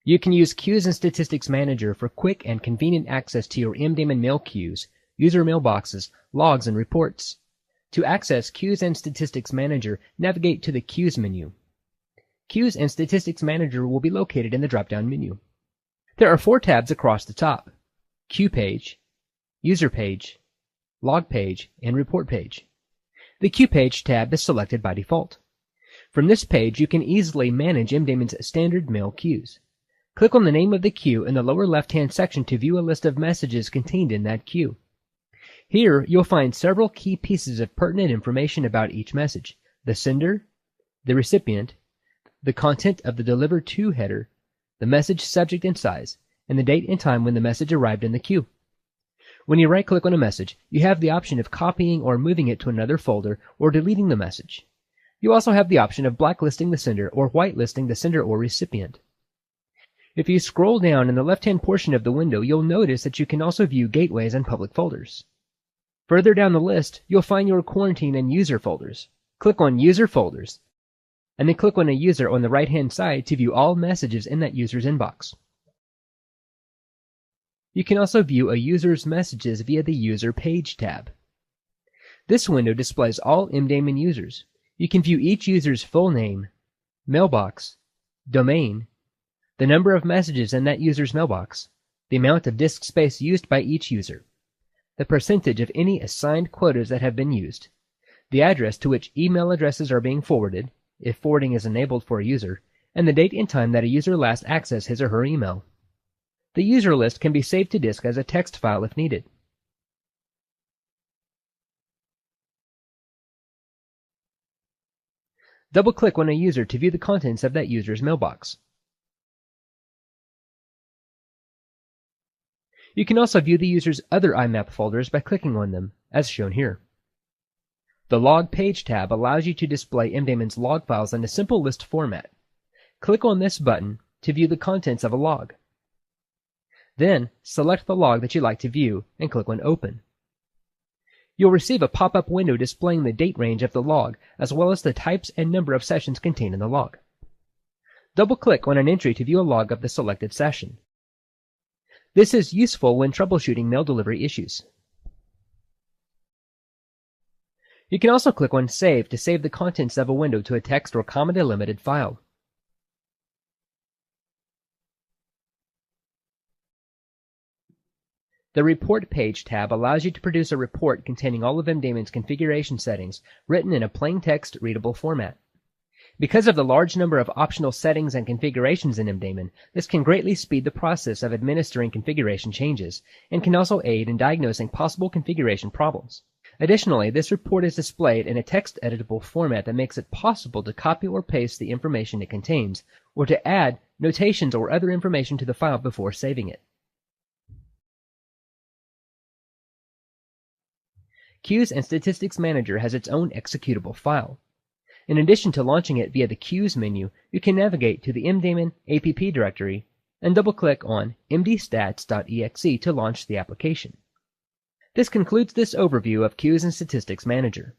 You can use Queues and Statistics Manager for quick and convenient access to your MDaemon mail queues, user mailboxes, logs, and reports. To access Queues and Statistics Manager, navigate to the Queues menu. Queues and Statistics Manager will be located in the drop-down menu. There are 4 tabs across the top: Queue Page, User Page, Log Page, and Report Page. The Queue Page tab is selected by default. From this page, you can easily manage MDaemon's standard mail queues. Click on the name of the queue in the lower left-hand section to view a list of messages contained in that queue. Here, you'll find several key pieces of pertinent information about each message: the sender, the recipient, the content of the delivered to header, the message subject and size, and the date and time when the message arrived in the queue. When you right-click on a message, you have the option of copying or moving it to another folder or deleting the message. You also have the option of blacklisting the sender or whitelisting the sender or recipient. If you scroll down in the left-hand portion of the window, you'll notice that you can also view gateways and public folders. Further down the list, you'll find your quarantine and user folders. Click on User Folders, and then click on a user on the right-hand side to view all messages in that user's inbox. You can also view a user's messages via the User Page tab. This window displays all MDaemon users. You can view each user's full name, mailbox, domain, the number of messages in that user's mailbox, the amount of disk space used by each user, the percentage of any assigned quotas that have been used, the address to which email addresses are being forwarded, if forwarding is enabled for a user, and the date and time that a user last accessed his or her email. The user list can be saved to disk as a text file if needed. Double-click on a user to view the contents of that user's mailbox. You can also view the user's other IMAP folders by clicking on them, as shown here. The Log Page tab allows you to display MDaemon's log files in a simple list format. Click on this button to view the contents of a log. Then, select the log that you'd like to view and click on Open. You'll receive a pop-up window displaying the date range of the log, as well as the types and number of sessions contained in the log. Double-click on an entry to view a log of the selected session. This is useful when troubleshooting mail delivery issues. You can also click on Save to save the contents of a window to a text or comma-delimited file. The Report Page tab allows you to produce a report containing all of MDaemon's configuration settings written in a plain text readable format. Because of the large number of optional settings and configurations in MDaemon, this can greatly speed the process of administering configuration changes, and can also aid in diagnosing possible configuration problems. Additionally, this report is displayed in a text-editable format that makes it possible to copy or paste the information it contains, or to add notations or other information to the file before saving it. Queues and Statistics Manager has its own executable file. In addition to launching it via the Queues menu, you can navigate to the MDaemon app directory and double-click on mdstats.exe to launch the application. This concludes this overview of Queues and Statistics Manager.